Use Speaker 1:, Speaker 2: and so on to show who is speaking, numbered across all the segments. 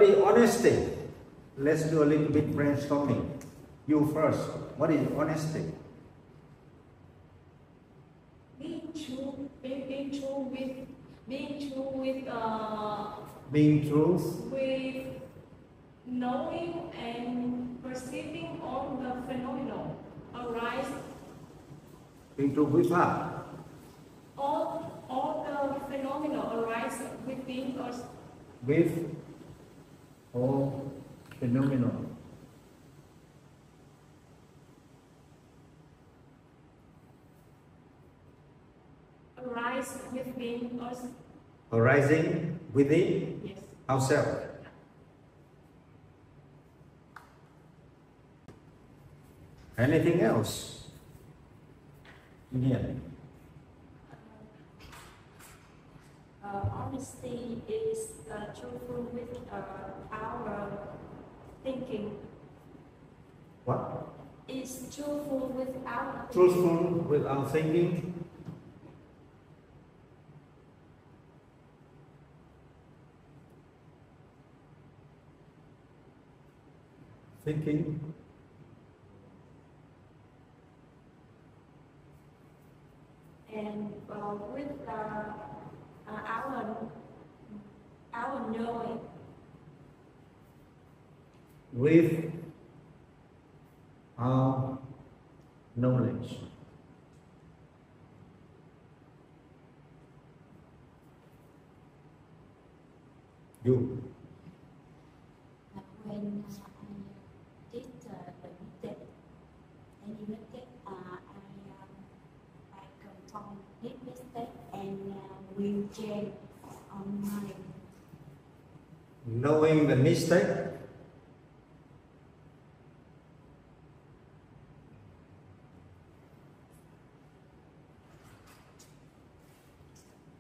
Speaker 1: What is honesty? Let's do a little bit brainstorming. You first. What is honesty?
Speaker 2: Being true with being
Speaker 1: truth
Speaker 2: with knowing and perceiving all the phenomena arise.
Speaker 1: Being true with what?
Speaker 2: All the phenomena arise within us.
Speaker 1: With all phenomena.
Speaker 2: Arise within us.
Speaker 1: Arising within
Speaker 2: Yes.
Speaker 1: ourselves. Anything else? Yeah.
Speaker 2: Honesty is truthful with our thinking.
Speaker 1: What?
Speaker 2: Is truthful with our
Speaker 1: Truthful with our thinking. Thinking.
Speaker 2: And with our knowing.
Speaker 1: With our knowledge. You.
Speaker 3: When I did the mistake, any mistake, I confirm this mistake and will change on my.
Speaker 1: Knowing the mistake.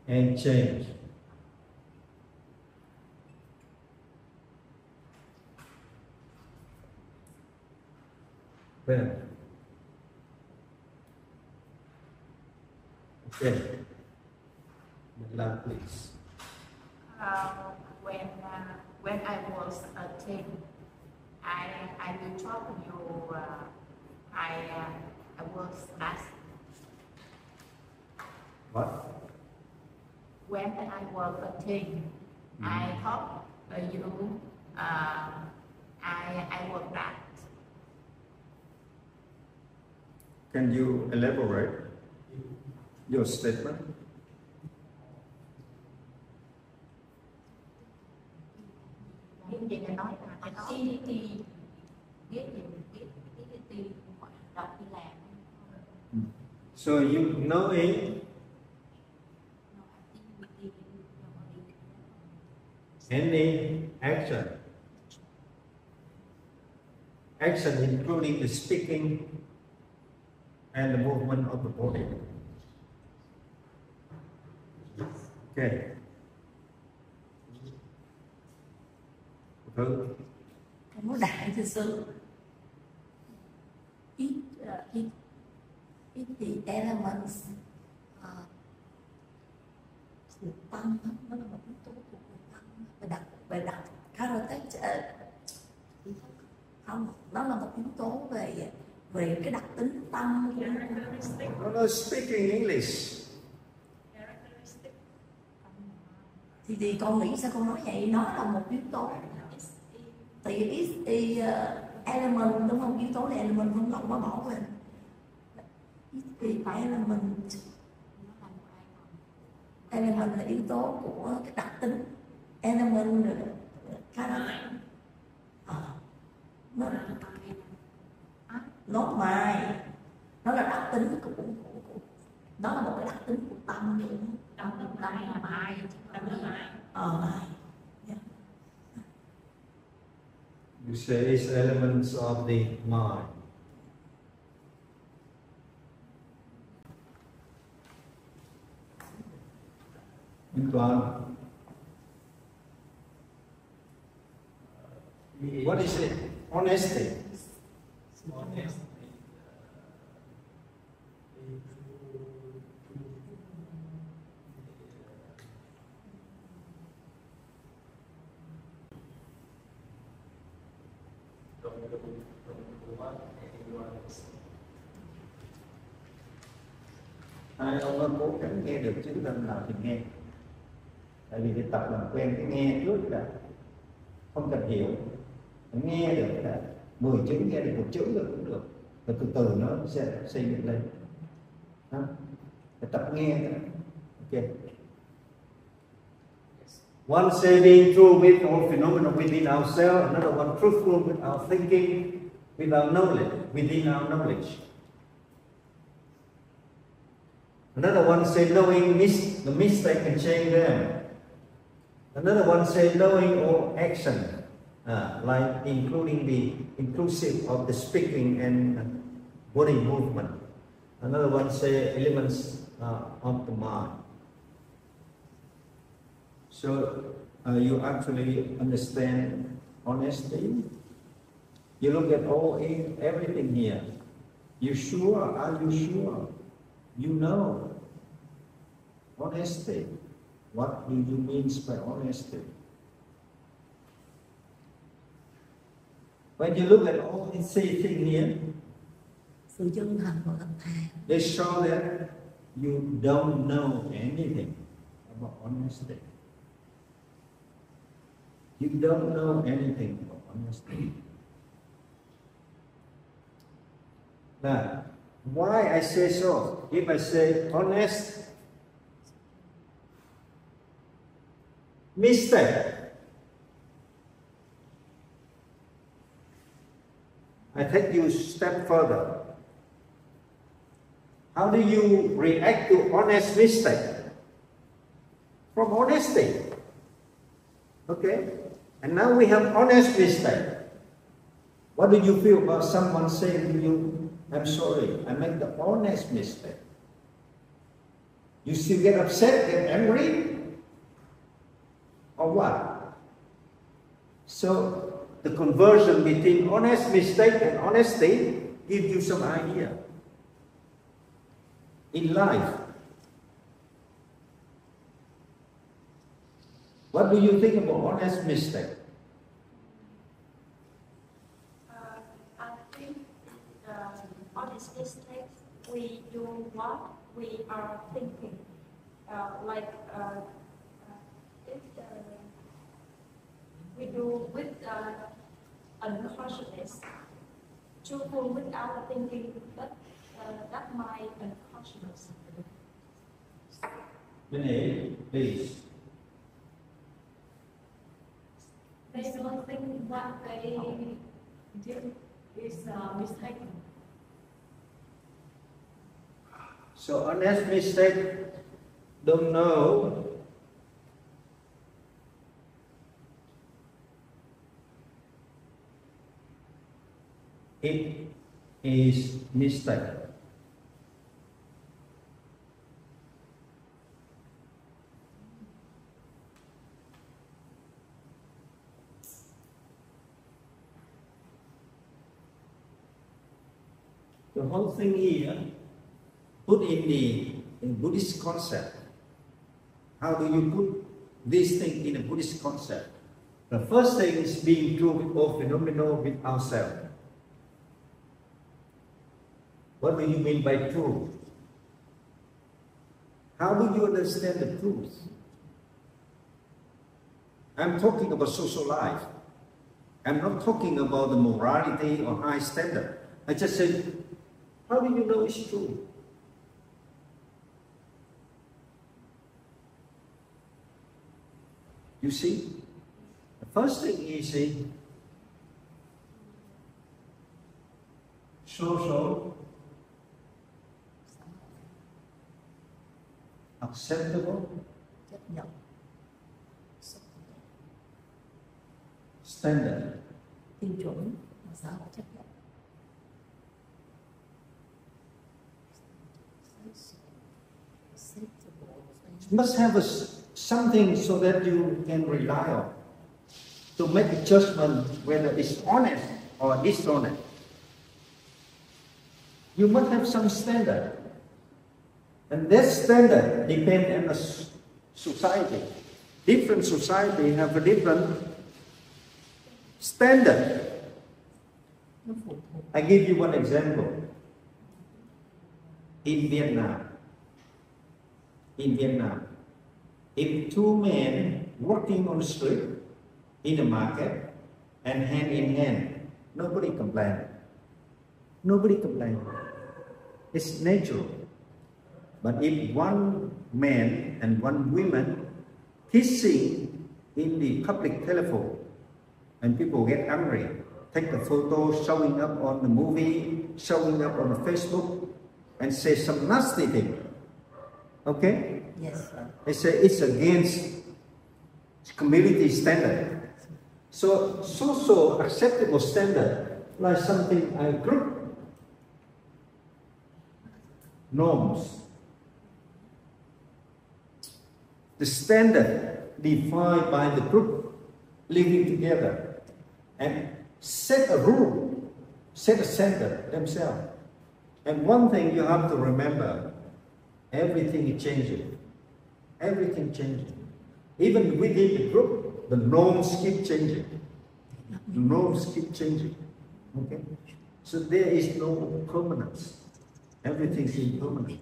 Speaker 1: And change. Well, okay. Loud, please.
Speaker 4: When I was a teen, I will talk to you. I was asked.
Speaker 1: What?
Speaker 4: When I was a teen, I thought you. I was that.
Speaker 1: Can you elaborate your statement?
Speaker 4: Những gì để nói là cái đó.
Speaker 3: Activity, biết gì mình biết activity, hoạt động đi làm.
Speaker 1: So you knowing any action, action including the speaking and the movement of the body. Okay. Thứ.
Speaker 3: Nó đại thực sự. Ít the elements của băng, nó là một yếu tố của băng. Về đặt character, không, đó là một yếu tố về cái đặc tính tâm.
Speaker 1: No, speaking English.
Speaker 3: Thì con nghĩ sao con nói vậy? Nó là một yếu tố. Thì element, đúng không? Yếu tố là element, không lộn, bỏ quên. Thì element là yếu tố của cái đặc tính. Element là character. Not mine. Nó là đặc tính của nó là một cái đặc tính của tâm.
Speaker 4: Tâm là mai.
Speaker 3: Mai.
Speaker 1: You say it's elements of the mind. What is it? Honesty.
Speaker 5: Honesty.
Speaker 1: Hai ông nó cố gắng nghe được chữ lần nào thì nghe. Tại vì cái tập làm quen cái nghe trước đã, không cần hiểu, nghe được đã 10 chữ, nghe được 1 chữ rồi cũng được, rồi từ từ nó sẽ xây dựng lên. Đó. Cái tập nghe đã. Ok. One say being true with all phenomena within ourselves, another one truthful with our thinking, with our knowledge, within our knowledge. Another one say knowing the mistake and change them. Another one say knowing all action, like including the inclusive of the speaking and body movement. Another one say elements of the mind. So you actually understand honesty. You look at everything here. You sure? Are you sure? You know. Honesty. What do you mean by honesty? When you look at all these things here,
Speaker 3: sự chân thành và thật thà,
Speaker 1: they show that you don't know anything about honesty. You don't know anything about honesty. Now, why I say so? If I say honest, mistake, I take you a step further. How do you react to honest mistake? From honesty. Okay? And now we have honest mistake. What do you feel about someone saying to you, I'm sorry, I made the honest mistake? You still get upset, get angry? Or what? So the conversion between honest mistake and honesty gives you some idea. In life, what do you think about honest mistake?
Speaker 2: I think honest mistakes, we do what we are thinking. We do with unconsciousness, truthful with our thinking, but that my unconsciousness.
Speaker 1: Vinay, please.
Speaker 4: They don't think what they did is mistaken.
Speaker 1: So honest mistake, don't know. It is mistake. The whole thing here, put in the Buddhist concept. How do you put this thing in a Buddhist concept? The first thing is being true with all phenomena with ourselves. What do you mean by true? How do you understand the truth? I'm talking about social life. I'm not talking about the morality or high standard. I just said, how do you know it's true? You see, the first thing is social, acceptable,
Speaker 3: chấp nhận,
Speaker 1: standard.
Speaker 3: tiêu chuẩn mà xã hội chấp nhận.
Speaker 1: You must have something so that you can rely on to make a judgment whether it's honest or dishonest. You must have some standard. And that standard depends on the society. Different society have a different standard.
Speaker 3: Nó phụ thuộc
Speaker 1: I give you one example. In Vietnam, if two men walking on the street in the market and hand in hand, nobody complain. Nobody complain. It's natural. But if one man and one woman kissing in the public telephone and people get angry, take the photo showing up on the movie, showing up on the Facebook, and say some nasty thing. Okay?
Speaker 3: Yes, sir.
Speaker 1: They say it's against community standard. So social acceptable standard, like something a group norms. The standard defined by the group living together and set a rule, set a standard themselves. And one thing you have to remember, everything is changing. Everything changing. Even within the group, the norms keep changing. The norms keep changing. Okay? So there is no permanence. Everything is impermanent.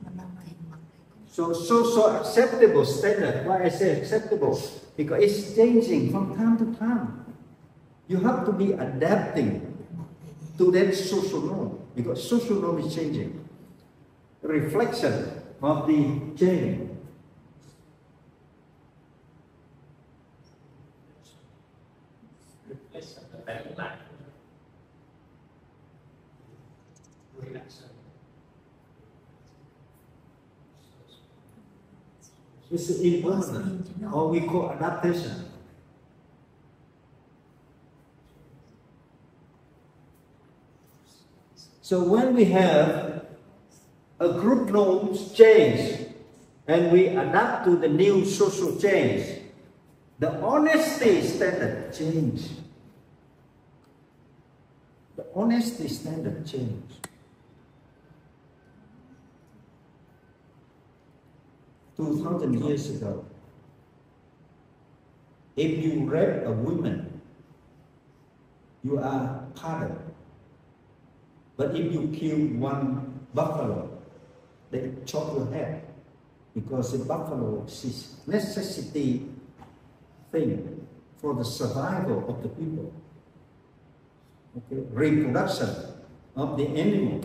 Speaker 1: So acceptable standard. Why I say acceptable? Because it's changing from time to time. You have to be adapting to that social norm, because social norm is changing. Reflection of the change. It's impermanent, or we call adaptation. So when we have a group norms change and we adapt to the new social change, the honesty standard change. The honesty standard change. Two 2,000 years ago, if you rape a woman, you are pardoned. But if you kill one buffalo, they chop your head, because the buffalo is necessity thing for the survival of the people. Okay, reproduction of the animal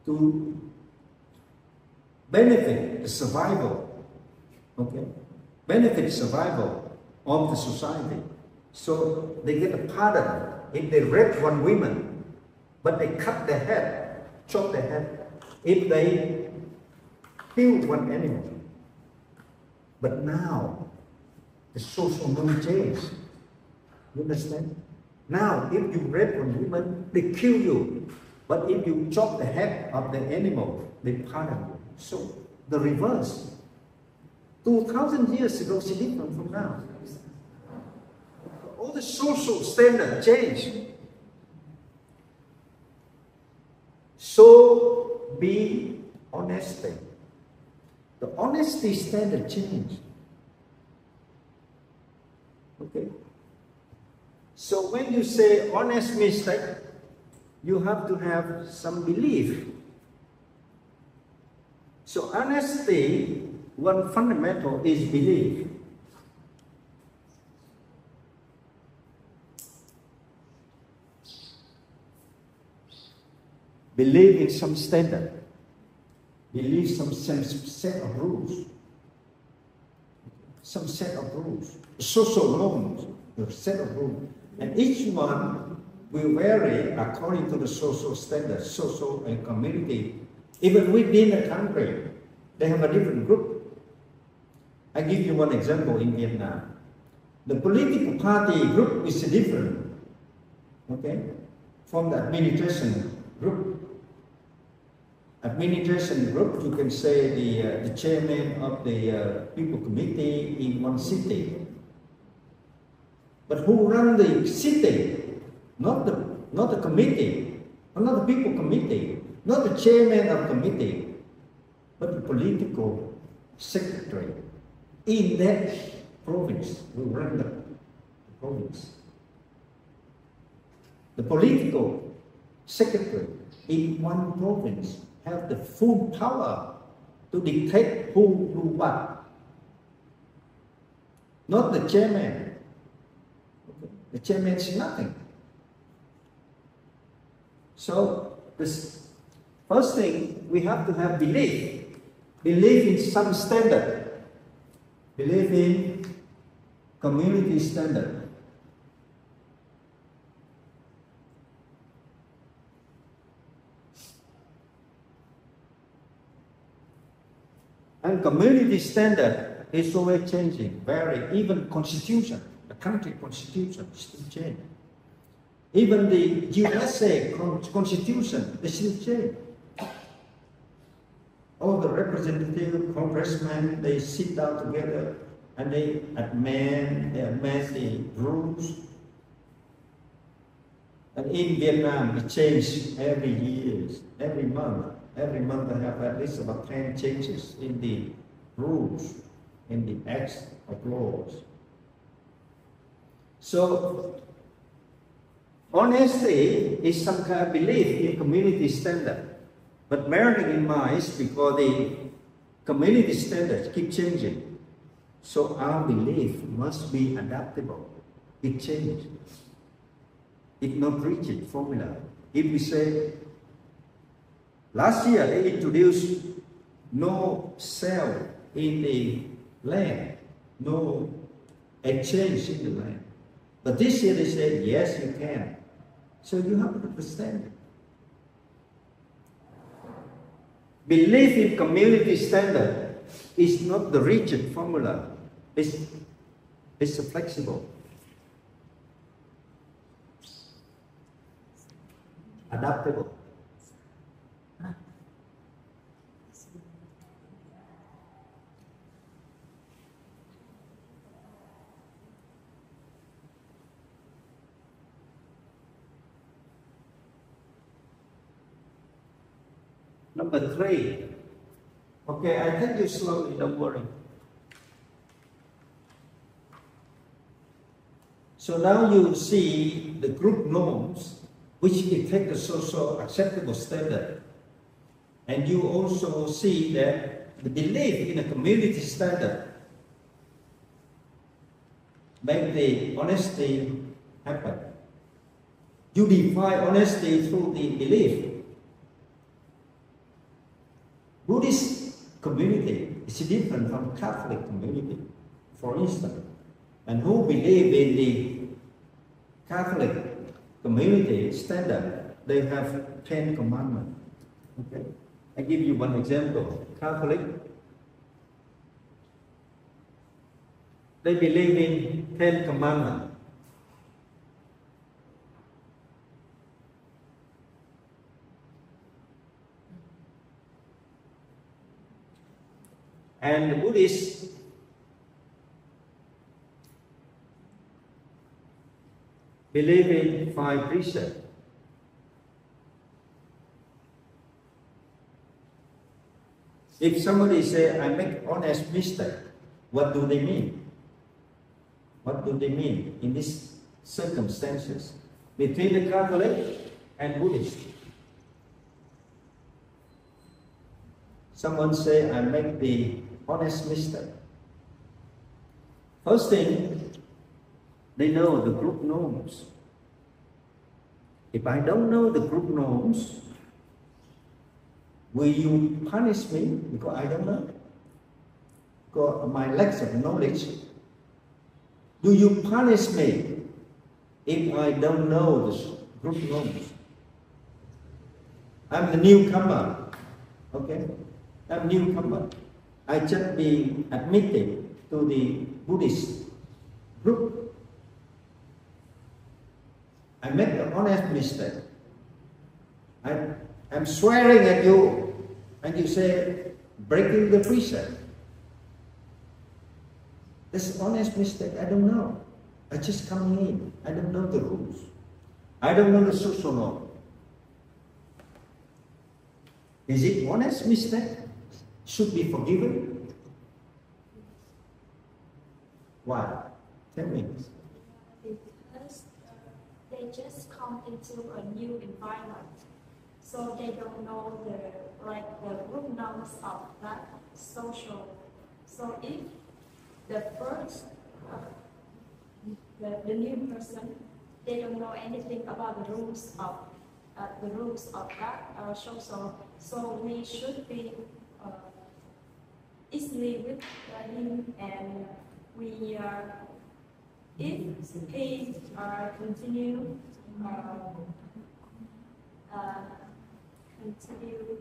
Speaker 1: to benefit the survival. Okay, benefit survival of the society. So they get a pardon if they rape one woman. But they cut their head, chop their head, if they kill one animal. But now, the social norm changed. You understand? Now, if you rape one woman, they kill you. But if you chop the head of the animal, they pardon you. So, the reverse. 2,000 years ago is different from now. All the social standards changed. So be honesty. The honesty standard changed. Okay? So when you say honest mistake, you have to have some belief. So honesty, one fundamental is belief. Believe in some standard. Believe some set of rules. Some set of rules. Social norms, a set of rules. And each one will vary according to the social standards, social and community. Even within a country, they have a different group. I give you one example in Vietnam. The political party group is different, okay, from the administration group. Administration group, you can say the chairman of the people committee in one city. But who run the city? Not the committee, not the people committee, not the chairman of committee, but the political secretary in that province will run the province. The political secretary in one province have the full power to dictate who do what. Not the chairman. Okay. The chairman is nothing. So this first thing, we have to have belief. Believe in some standard. Believe in community standard. And community standard is always changing, very, even constitution, the country constitution still change. Even the USA constitution, they still change. All the representative, congressmen, they sit down together and they amend the rules. And in Vietnam, it changes every year, every month. Every month they have at least about 10 changes in the rules, in the acts of laws. So, honesty is some kind of belief in community standard. But bearing in mind, is because the community standards keep changing. So our belief must be adaptable. It changes. It's not rigid formula. If we say, last year they introduced no sale in the land, no exchange in the land. But this year they said, yes, you can. So you have to understand it. Belief in community standard is not the rigid formula. It's a flexible, adaptable. Number 3. Okay, I take you slowly, don't worry. So now you see the group norms which detect the social acceptable standard. And you also see that the belief in a community standard make the honesty happen. You define honesty through the belief. Buddhist community is different from Catholic community, for instance. And who believe in the Catholic community standard, they have 10 commandments. Okay? I give you one example. Catholic, they believe in 10 commandments. And the Buddhists believe in 5 precepts. If somebody say, I make honest mistake, what do they mean? What do they mean in these circumstances between the Catholic and Buddhist? Someone say, I make the honest mistake. First thing, they know the group norms. If I don't know the group norms, will you punish me because I don't know? Because of my lack of knowledge. Do you punish me if I don't know the group norms? I'm the newcomer, okay? I'm newcomer. I just be admitted to the Buddhist group. I make an honest mistake. I'm swearing at you, and you say, breaking the precept. This is honest mistake, I don't know. I just come in, I don't know the rules. I don't know the social norm. Is it honest mistake? Should be forgiven? Why? Tell me.
Speaker 2: Because they just come into a new environment. So they don't know the group norms of that social. So if the first, the new person, they don't know anything about the rules of that social. So we should be easily with him, and we if he continue.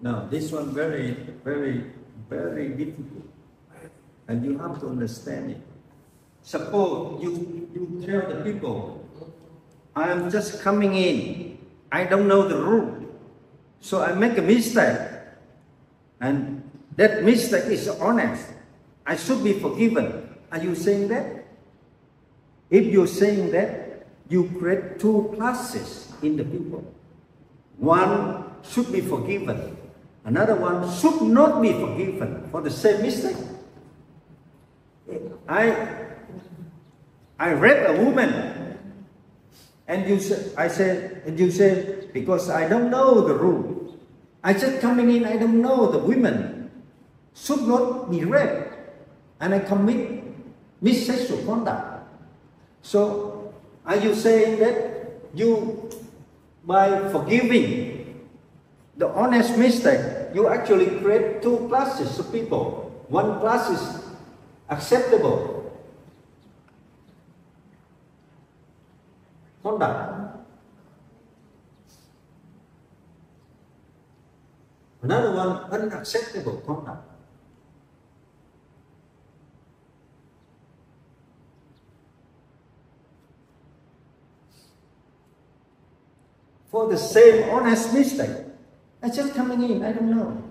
Speaker 1: No, this one very, very, very difficult, and you have to understand it. Suppose you tell the people, I am just coming in, I don't know the rule, so I make a mistake, and that mistake is honest, I should be forgiven. Are you saying that? If you're saying that, you create two classes in the people. One should be forgiven, another one should not be forgiven for the same mistake. I read a woman, and you say, because I don't know the rule, I just coming in, I don't know the women should not be raped, and I commit sexual conduct. So are you saying that you, by forgiving the honest mistake, you actually create two classes of people? One class is acceptable conduct, another one unacceptable conduct. For the same honest mistake, I just coming in, I don't know.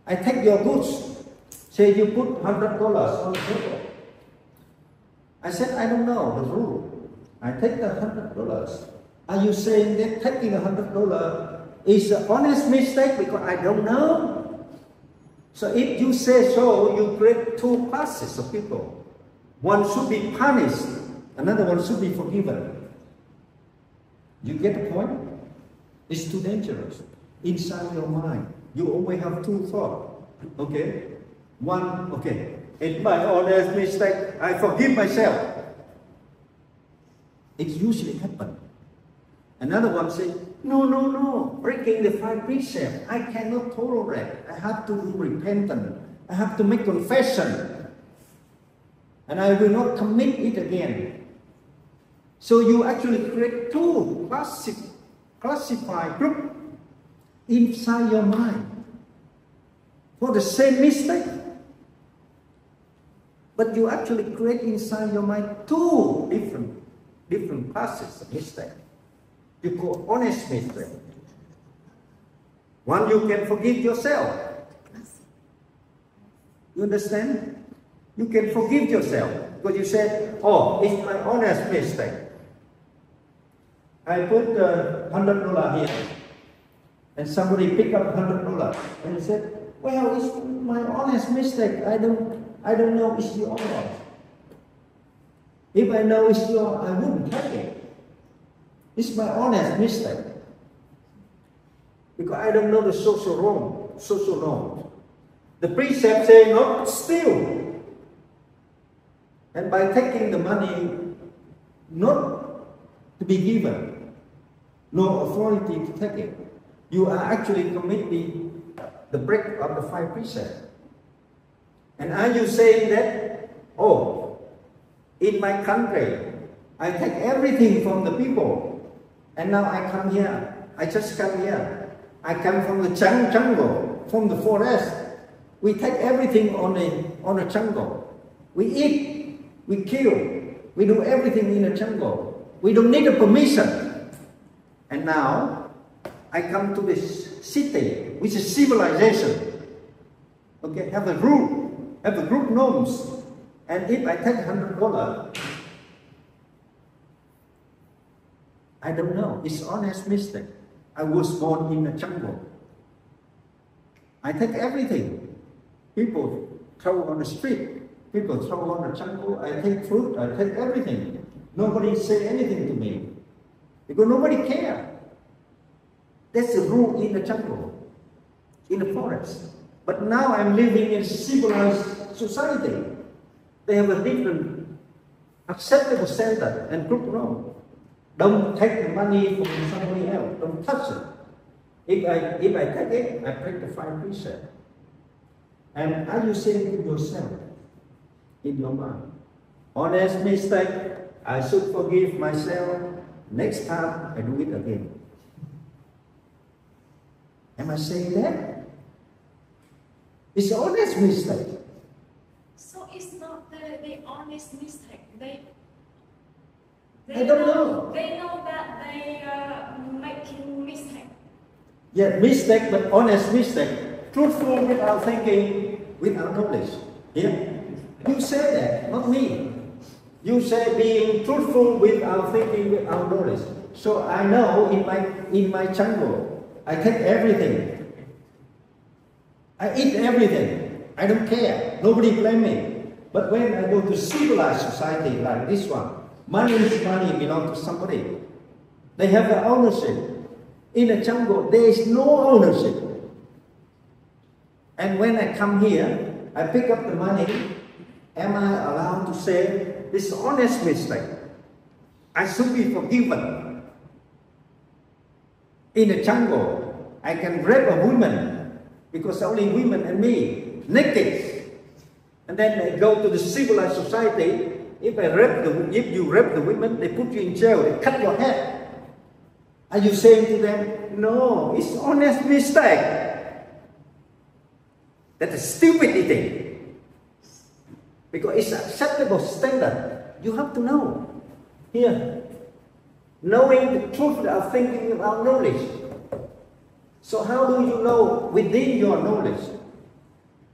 Speaker 1: I take your goods, say you put $100 on the table. I said, I don't know the rule. I take the $100. Are you saying that taking $100 is an honest mistake because I don't know? So if you say so, you create two classes of people. One should be punished, another one should be forgiven. You get the point? It's too dangerous. Inside your mind, you always have two thoughts. Okay? One, okay, it's my honest mistake, I forgive myself. It usually happens. Another one says, no, breaking the 5 precepts, I cannot tolerate. I have to do repentance. I have to make confession. And I will not commit it again. So you actually create two classified groups inside your mind for the same mistake. But you actually create inside your mind two different classes of mistake. You call honest mistake. One you can forgive yourself. You understand? You can forgive yourself because you say, oh, it's my honest mistake. I put $100 here, and somebody picked up $100, and he said, well, it's my honest mistake. I don't know it's yours. If I know it's yours, I wouldn't take it. It's my honest mistake. Because I don't know the social norm. The precept say not steal. And by taking the money, not to be given, no authority to take it, you are actually committing the break of the 5 precepts. And are you saying that, oh, in my country, I take everything from the people, and now I come here, I just come here. I come from the jungle, from the forest. We take everything on the jungle. We eat, we kill, we do everything in the jungle. We don't need a permission. And now, I come to this city, which is civilization. Okay, have a rule, have a group norms. And if I take $100, I don't know, it's honest mistake. I was born in a jungle. I take everything. People throw on the street, people throw on the jungle, I take fruit, I take everything. Nobody say anything to me. because nobody cares. That's the rule in the jungle, in the forest. But now I'm living in civilized society. They have a different acceptable standard and group norm. Don't take the money from somebody else. Don't touch it. If I take it, I break the 5 precepts. And are you saying to yourself in your mind, honest mistake, I should forgive myself. Next time I do it again. Am I saying that? It's an honest mistake.
Speaker 2: So it's not the honest mistake.
Speaker 1: I don't know.
Speaker 2: They know that they are making mistake.
Speaker 1: Yeah, mistake, but honest mistake. Truthful without thinking, without knowledge. Yeah? You say that, not me. You say being truthful without thinking, without knowledge. So I know in my jungle, I take everything. I eat everything. I don't care. Nobody blame me. But when I go to civilized society like this one, money is money belongs to somebody. They have the ownership. In the jungle, there is no ownership. And when I come here, I pick up the money. Am I allowed to say, this is honest mistake? I should be forgiven. In the jungle, I can rape a woman because only women and me, naked. And then I go to the civilized society. If you rape the women, they put you in jail, they cut your head. Are you saying to them, no, it's honest mistake? That is stupidity. Because it's acceptable standard. You have to know. Here, knowing the truth without thinking without knowledge. So how do you know within your knowledge?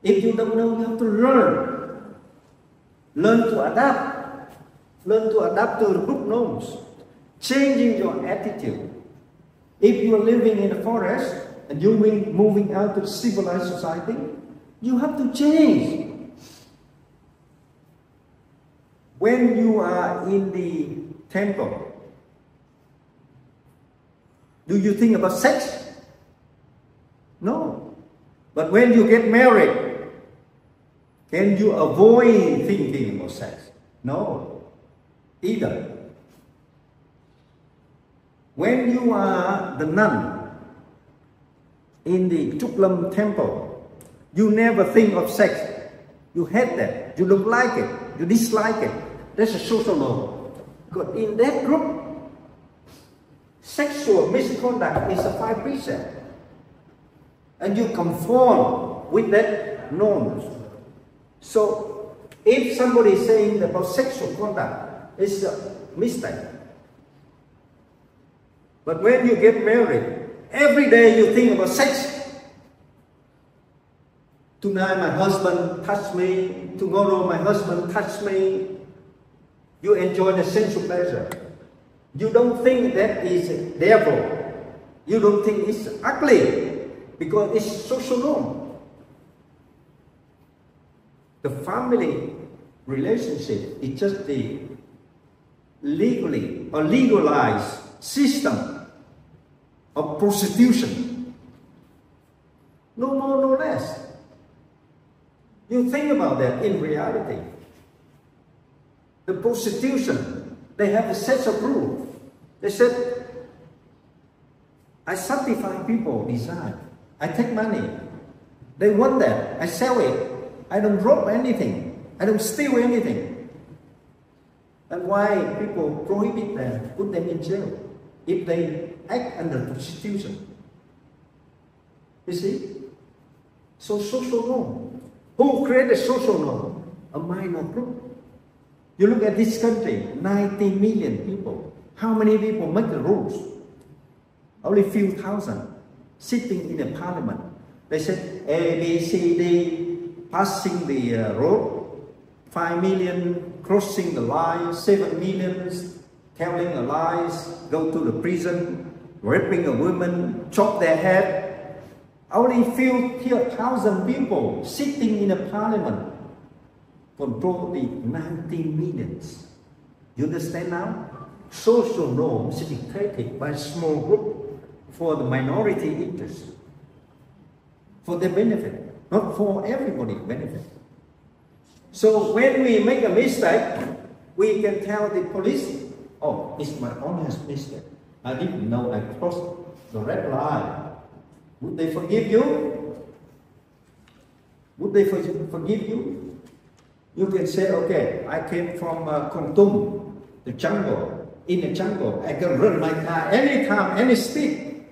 Speaker 1: If you don't know, you have to learn. Learn to adapt. Learn to adapt to the group norms. Changing your attitude. If you are living in the forest and you're moving out to the civilized society, you have to change. When you are in the temple, do you think about sex? No. But when you get married, can you avoid thinking about sex? No. Either. When you are the nun in the Chuklam temple, you never think of sex. You hate that. You don't like it. You dislike it. That's a social norm. Because in that group, sexual misconduct is a 5 precept. And you conform with that norm. So, if somebody is saying about sexual conduct, it's a mistake. But when you get married, every day you think about sex. Tonight my husband touched me. Tomorrow my husband touched me. You enjoy the sensual pleasure. You don't think that is devil. You don't think it's ugly because it's social norm. The family relationship is just the legally or legalized system of prostitution. No more, no less. You think about that in reality. The prostitution, they have a set of rules. They said, I satisfy people desire. I take money. They want that. I sell it. I don't rob anything. I don't steal anything. And why people prohibit them, put them in jail if they act under prostitution? You see? So social norm. Who created social norm? A minor group. You look at this country, 90 million people. How many people make the rules? Only few thousand sitting in the parliament. They said A, B, C, D, passing the road, 5 million crossing the line, 7 million telling a lies, go to the prison, raping a woman, chop their head. Only few thousand people sitting in the parliament control the 90 millions. You understand now? social norms dictated by a small group for the minority interest, for their benefit, not for everybody's benefit. So when we make a mistake, we can tell the police, oh, it's my honest mistake. I didn't know I crossed the red line. Would they forgive you? Would they forgive you? You can say, okay, I came from Kon Tum, the jungle, in the jungle. I can run my car anytime, any speed.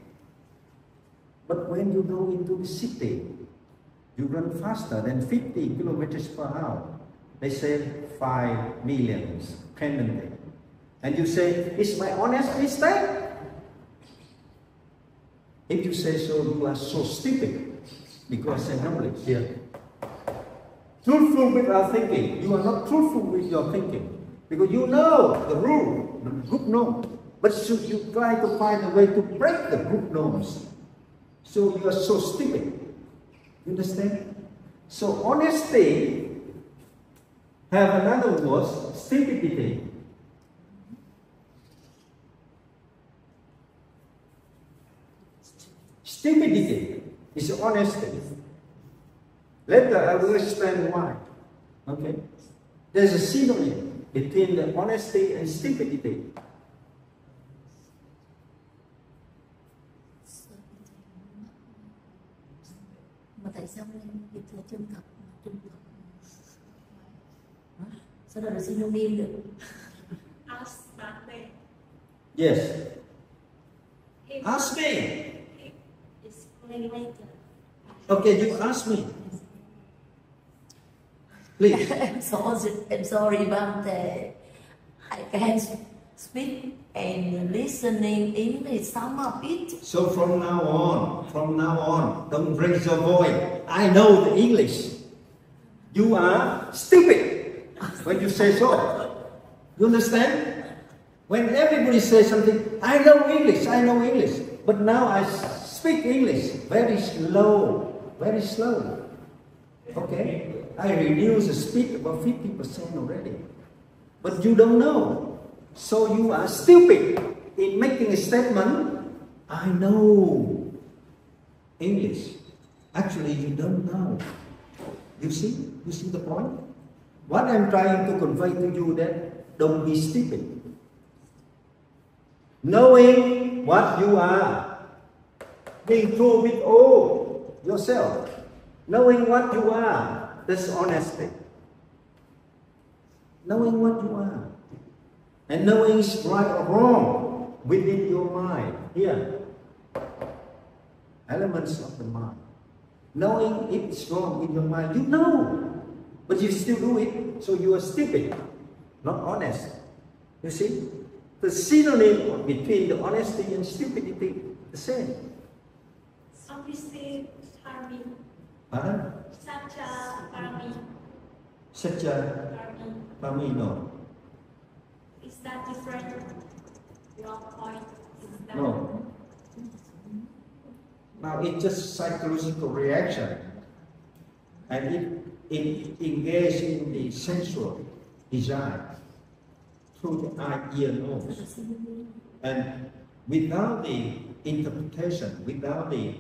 Speaker 1: But when you go into the city, you run faster than 50 kilometers per hour. They say 5 million penalty. And you say, it's my honest mistake? If you say so, you are so stupid. Because I know it here. Truthful without thinking. You are not truthful with your thinking. Because you know the rule, the group norm. But so you try to find a way to break the group norms. So you are so stupid. You understand? So honesty have another word, stupidity. Stupidity is honesty. Later I will explain why. Okay? There's a synonym between the honesty and stupidity.
Speaker 3: Mà tại sao Liên dịch là chân thật? Sao đó là synonym được?
Speaker 2: Ask Bhante.
Speaker 1: Yes. Ask me.
Speaker 2: Explain later.
Speaker 1: Okay, you ask me. Please.
Speaker 3: I'm sorry, Bhante. I can't speak and listening English, some of it.
Speaker 1: So from now on, don't raise your voice. I know the English. You are stupid when you say so. You understand? When everybody says something, I know English. But now I speak English very slow. Okay? I reduce the speed about 50% already. But you don't know. So you are stupid in making a statement, I know English. Actually, you don't know. You see? You see the point? What I'm trying to convey to you that don't be stupid. Knowing what you are. Being true with all yourself. Knowing what you are. That's honesty. Knowing what you are. And knowing is right or wrong within your mind. Here. Elements of the mind. Knowing it's wrong in your mind. You know. But you still do it. So you are stupid. Not honest. You see? The synonym between the honesty and stupidity the same.
Speaker 2: Honesty, Parami.
Speaker 1: Pardon?
Speaker 2: Satya, Parami.
Speaker 1: Satya, Parami, no.
Speaker 2: Is that different? Your point is that?
Speaker 1: No. Now it's just psychological reaction. And it engages in the sensual desire through the eye, ear, nose. And without the interpretation, without the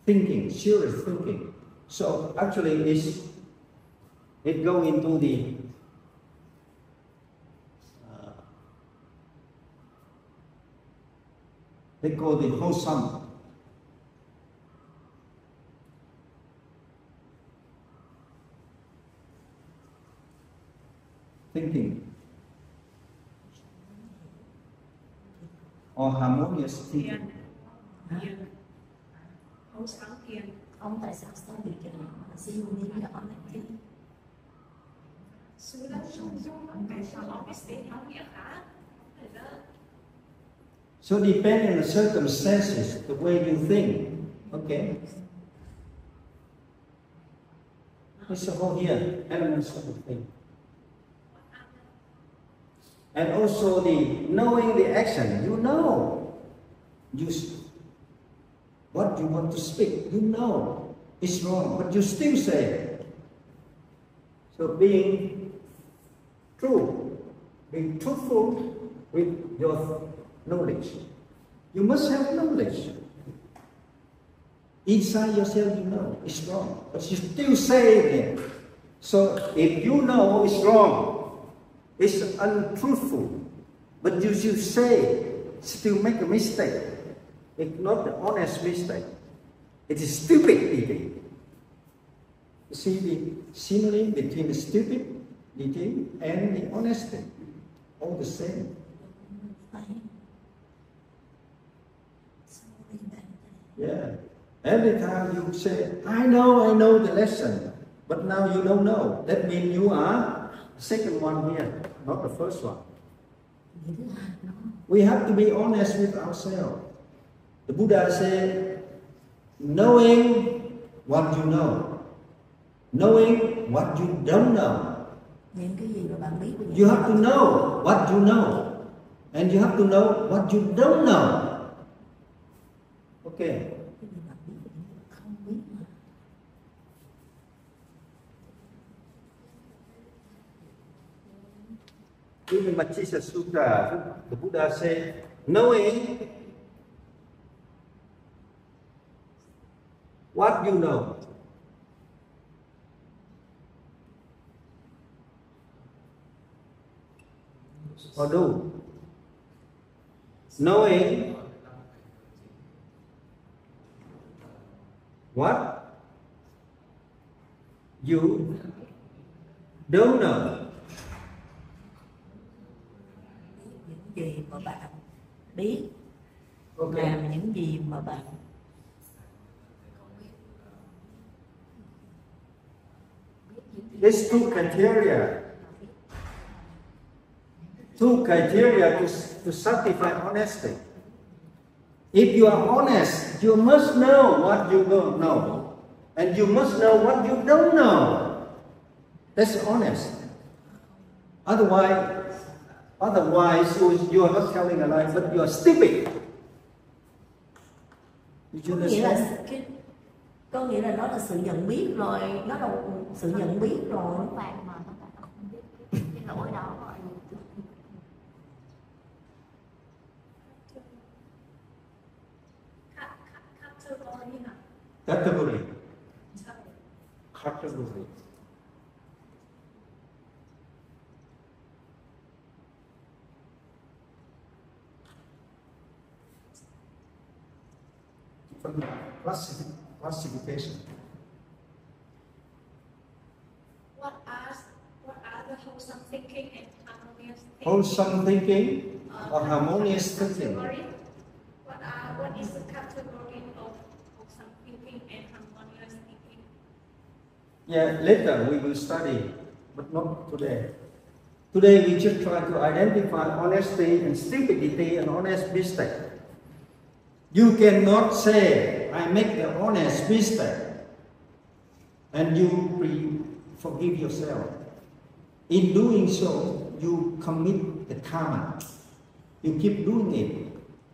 Speaker 1: thinking, serious thinking. So actually it goes into the they call the wholesome. Thinking. Or harmonious thinking.
Speaker 2: Thiền. Không sáng thiền.
Speaker 3: Ông tại sao sao bị cái synonym nhỏ này?
Speaker 2: Sư đã dùng cái sao honesty theo nghĩa khác.
Speaker 1: So depending on the circumstances, the way you think, okay? It's a whole here, elements of the thing. And also the knowing the action, you know. What you want to speak, you know. It's wrong, but you still say it. So being true, being truthful with your knowledge. You must have knowledge. Inside yourself you know it's wrong, but you still say it. So if you know it's wrong, it's untruthful, but you should say, still make a mistake. It's not the honest mistake. It is stupidity. You see the synonym between the stupidity and the honesty, all the same. Yeah. Every time you say, I know the lesson, but now you don't know. That means you are the second one here, not the first one. We have to be honest with ourselves. The Buddha said, knowing what you know, knowing what you don't know. You have to know what you know, and you have to know what you don't know. Okay. In the Machisa Sutra, the Buddha said, knowing what you know. Or do. Knowing what you don't know.
Speaker 3: Những gì mà bạn biết,
Speaker 1: Okay.
Speaker 3: làm những gì mà bạn
Speaker 1: There's two criteria. Two criteria to certify honesty. If you are honest, you must know what you don't know, and you must know what you don't know. That's honest. Otherwise you are not telling a lie, but you are stupid. Did you understand?
Speaker 3: Có nghĩa là nó là sự nhận biết rồi, nó là sự nhận biết rồi.
Speaker 4: Bạn mà bạn không biết cái lỗi đó gọi là
Speaker 1: Category. Classification.
Speaker 2: What are the wholesome thinking and harmonious thinking?
Speaker 1: Wholesome thinking or harmonious thinking?
Speaker 2: What is the category of wholesome thinking and harmonious thinking?
Speaker 1: Yeah, later we will study, but not today. Today we just try to identify honesty and stupidity and honest mistake. You cannot say, I make the honest mistake, and you forgive yourself. In doing so, you commit the karma. You keep doing it,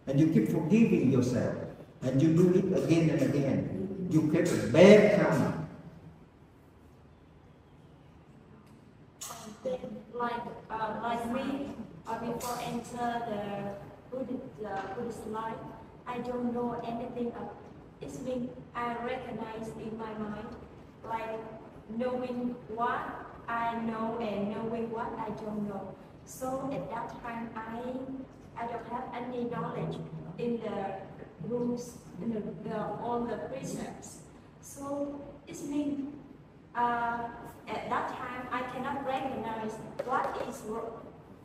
Speaker 1: and you keep forgiving yourself, and you do it again and again. You get a bad karma.
Speaker 2: Like me, before enter the Buddhist life, I don't know anything of it. Means I recognize in my mind, like knowing what I know and knowing what I don't know. So at that time, I don't have any knowledge in the rules, in all the precepts. So it means at that time I cannot recognize what is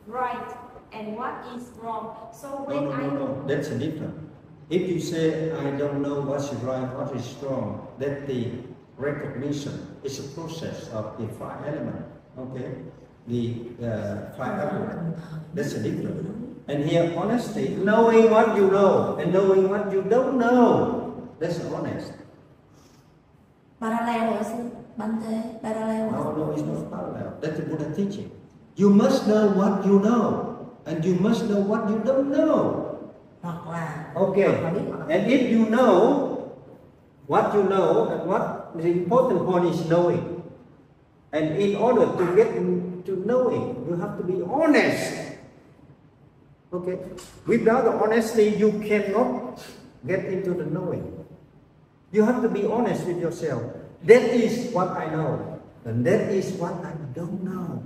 Speaker 2: right and what is wrong. So when
Speaker 1: No, that's a different. If you say, I don't know what's right, what is wrong, that's the recognition. It's a process of the five elements, okay? The five elements. That's a difference. And here, honesty, knowing what you know and knowing what you don't know, that's honest.
Speaker 3: Parallel hả sư? Bante, parallel hả?
Speaker 1: No, it's not parallel. That's the Buddha teaching. You must know what you know and you must know what you don't know.
Speaker 3: Hoặc là
Speaker 1: Okay, and if you know what you know, and what the important point is knowing. And in order to get to knowing, you have to be honest. Okay. Without the honesty, you cannot get into the knowing. You have to be honest with yourself. That is what I know, and that is what I don't know.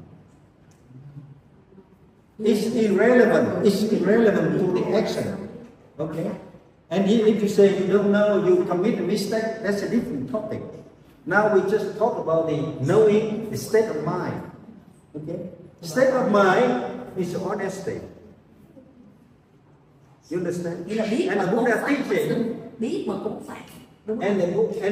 Speaker 1: It's irrelevant. It's irrelevant to the action. Okay. And if you say you don't know, you commit a mistake, that's a different topic. Now we just talk about the knowing, the state of mind. Okay. State of mind is honesty. You understand? And the Buddha teaching.
Speaker 3: Biết mà cũng phải.
Speaker 1: And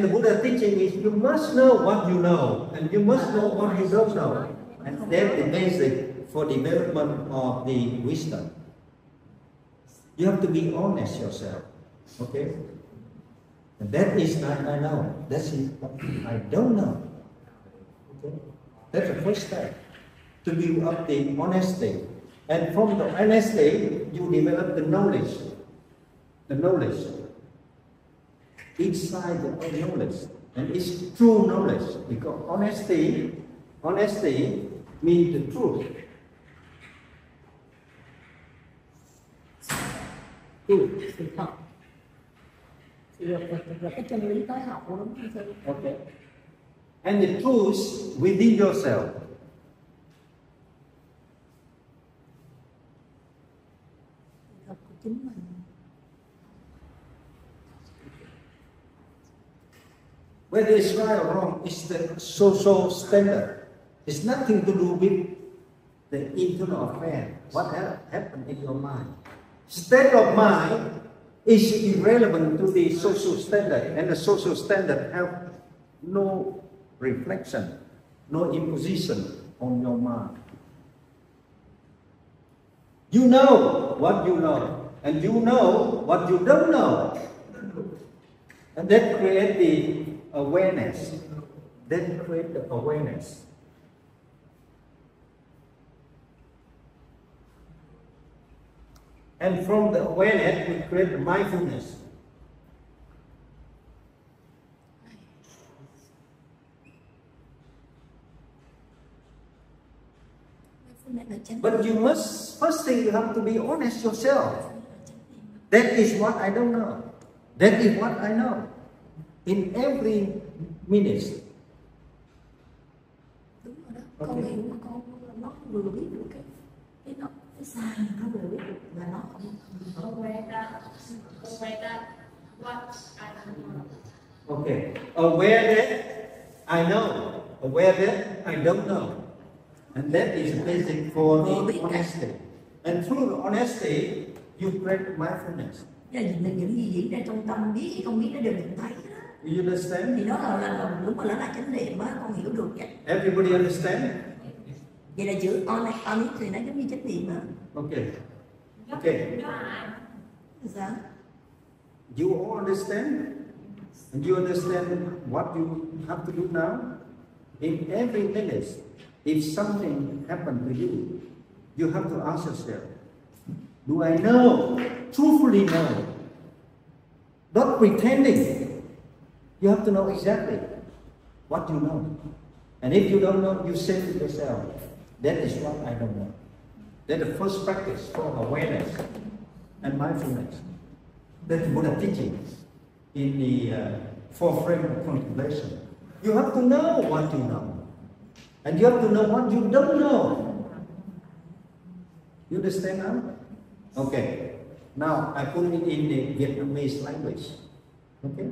Speaker 1: the Buddha teaching is you must know what you know, and you must know what you don't know, and that's the basic for development of the wisdom. You have to be honest yourself, okay? And that is I know. That's it. I don't know. Okay? That's the first step to build up the honesty, and from the honesty you develop the knowledge. The knowledge. Inside the knowledge, and it's true knowledge, because honesty means the truth.
Speaker 3: Sự thật. Là cái chân lý tối hậu, đúng không sư?
Speaker 1: Okay. And the truth within yourself.
Speaker 3: Thật của chính mình.
Speaker 1: Whether it's right or wrong, it's the social standard. It's nothing to do with the internal affair. What happened in your mind? State of mind is irrelevant to the social standard, and the social standard have no reflection, no imposition on your mind. You know what you know, and you know what you don't know. And that creates the awareness. Then create the awareness. And from the awareness, we create the mindfulness. But you must, first thing you have to be honest yourself. That is what I don't know. That is what I know. In every minute.
Speaker 3: Đúng rồi đó. Okay. Con hiểu mà con nó vừa biết được cái sai nó vừa biết được là nó không
Speaker 2: aware that what I don't know.
Speaker 1: Okay. Aware that I know. Aware that I don't know. And that is basic for the honesty. And through the honesty, you create mindfulness.
Speaker 3: Những gì diễn ra trong tâm biết hay không biết nó đều nhận thấy đó.
Speaker 1: You understand?
Speaker 3: Thì đó là đúng là chánh niệm á, con hiểu được vậy.
Speaker 1: Everybody understand?
Speaker 3: Vậy là chữ honest thì nó giống như chánh niệm á.
Speaker 1: Okay. Okay.
Speaker 3: Sao?
Speaker 1: You all understand? And you understand what you have to do now? In every minute, if something happened to you, you have to ask yourself, do I know? Truthfully know. Not pretending. You have to know exactly what you know. And if you don't know, you say to yourself, that is what I don't know. That's the first practice for awareness and mindfulness. That's the Buddha teaching in the four frame of contemplation. You have to know what you know. And you have to know what you don't know. You understand now? Okay. Now I put it in the Vietnamese language. Okay?